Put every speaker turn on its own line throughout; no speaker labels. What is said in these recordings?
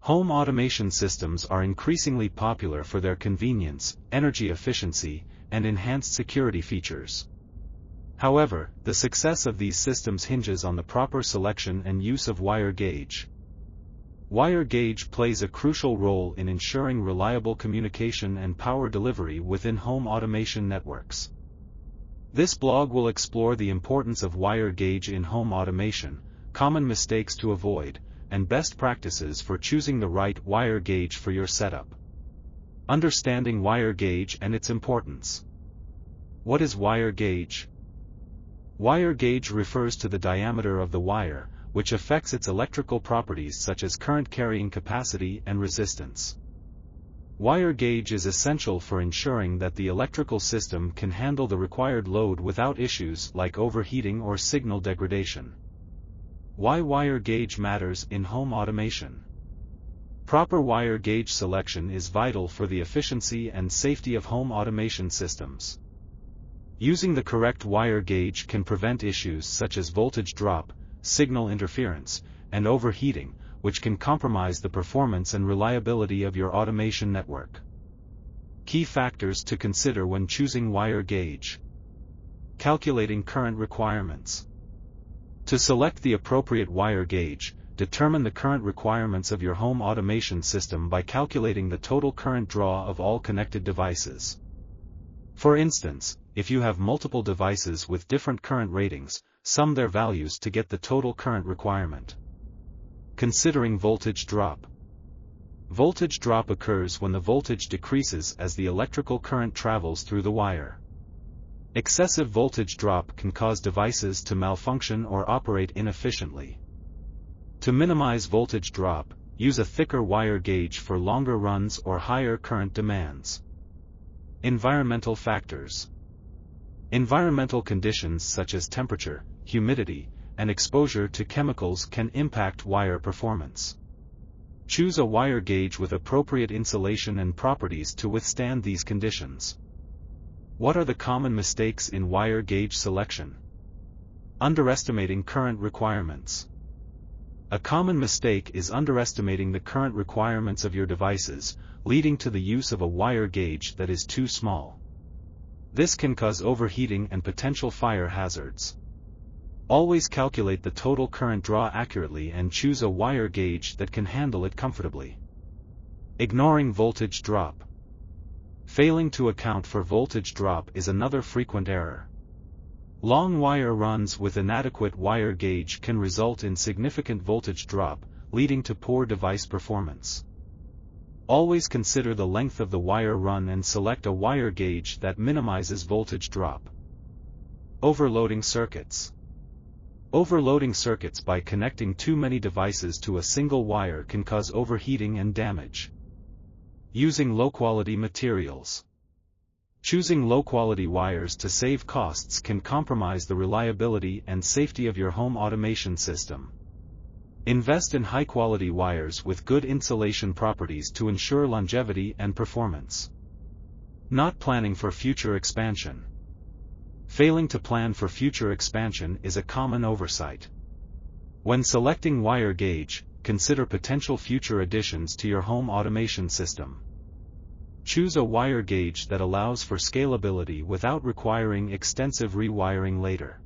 Home automation systems are increasingly popular for their convenience, energy efficiency, and enhanced security features. However, the success of these systems hinges on the proper selection and use of wire gauge. Wire gauge plays a crucial role in ensuring reliable communication and power delivery within home automation networks. This blog will explore the importance of wire gauge in home automation, common mistakes to avoid, and best practices for choosing the right wire gauge for your setup. Understanding wire gauge and its importance. What is wire gauge? Wire gauge refers to the diameter of the wire, which affects its electrical properties such as current carrying capacity and resistance. Wire gauge is essential for ensuring that the electrical system can handle the required load without issues like overheating or signal degradation. Why wire gauge matters in home automation. Proper wire gauge selection is vital for the efficiency and safety of home automation systems. Using the correct wire gauge can prevent issues such as voltage drop, signal interference, and overheating, which can compromise the performance and reliability of your automation network. Key factors to consider when choosing wire gauge. Calculating current requirements. To select the appropriate wire gauge, determine the current requirements of your home automation system by calculating the total current draw of all connected devices. For instance, if you have multiple devices with different current ratings, sum their values to get the total current requirement. Considering voltage drop. Voltage drop occurs when the voltage decreases as the electrical current travels through the wire. Excessive voltage drop can cause devices to malfunction or operate inefficiently. To minimize voltage drop, use a thicker wire gauge for longer runs or higher current demands. Environmental factors. Environmental conditions such as temperature, humidity, and exposure to chemicals can impact wire performance. Choose a wire gauge with appropriate insulation and properties to withstand these conditions. What are the common mistakes in wire gauge selection? Underestimating current requirements. A common mistake is underestimating the current requirements of your devices, leading to the use of a wire gauge that is too small. This can cause overheating and potential fire hazards. Always calculate the total current draw accurately and choose a wire gauge that can handle it comfortably. Ignoring voltage drop. Failing to account for voltage drop is another frequent error. Long wire runs with inadequate wire gauge can result in significant voltage drop, leading to poor device performance. Always consider the length of the wire run and select a wire gauge that minimizes voltage drop. Overloading circuits. Overloading circuits by connecting too many devices to a single wire can cause overheating and damage. Using low-quality materials. Choosing low-quality wires to save costs can compromise the reliability and safety of your home automation system. Invest in high-quality wires with good insulation properties to ensure longevity and performance. Not planning for future expansion. Failing to plan for future expansion is a common oversight. When selecting wire gauge, consider potential future additions to your home automation system. Choose a wire gauge that allows for scalability without requiring extensive rewiring later.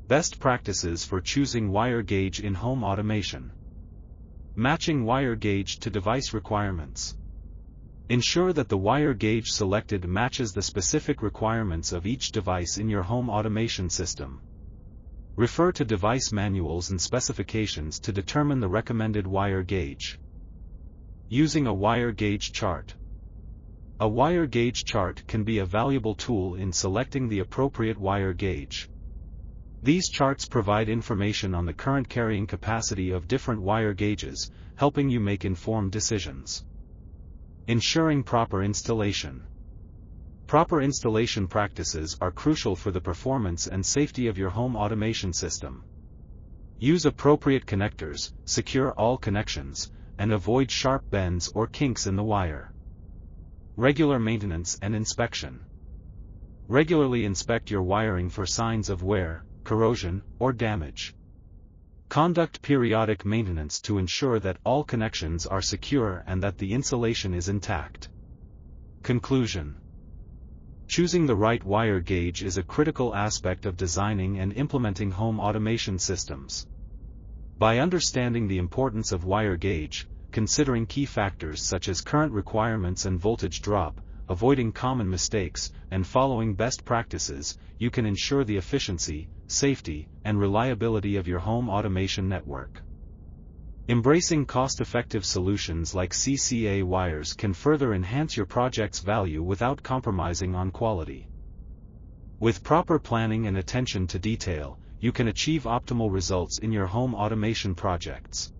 Best practices for choosing wire gauge in home automation. Matching wire gauge to device requirements. Ensure that the wire gauge selected matches the specific requirements of each device in your home automation system. Refer to device manuals and specifications to determine the recommended wire gauge. Using a wire gauge chart. A wire gauge chart can be a valuable tool in selecting the appropriate wire gauge. These charts provide information on the current carrying capacity of different wire gauges, helping you make informed decisions. Ensuring proper installation. Proper installation practices are crucial for the performance and safety of your home automation system. Use appropriate connectors, secure all connections, and avoid sharp bends or kinks in the wire. Regular maintenance and inspection. Regularly inspect your wiring for signs of wear, corrosion, or damage. Conduct periodic maintenance to ensure that all connections are secure and that the insulation is intact. Conclusion. Choosing the right wire gauge is a critical aspect of designing and implementing home automation systems. By understanding the importance of wire gauge, considering key factors such as current requirements and voltage drop, avoiding common mistakes, and following best practices, you can ensure the efficiency, safety, and reliability of your home automation network. Embracing cost-effective solutions like CCA wires can further enhance your project's value without compromising on quality. With proper planning and attention to detail, you can achieve optimal results in your home automation projects.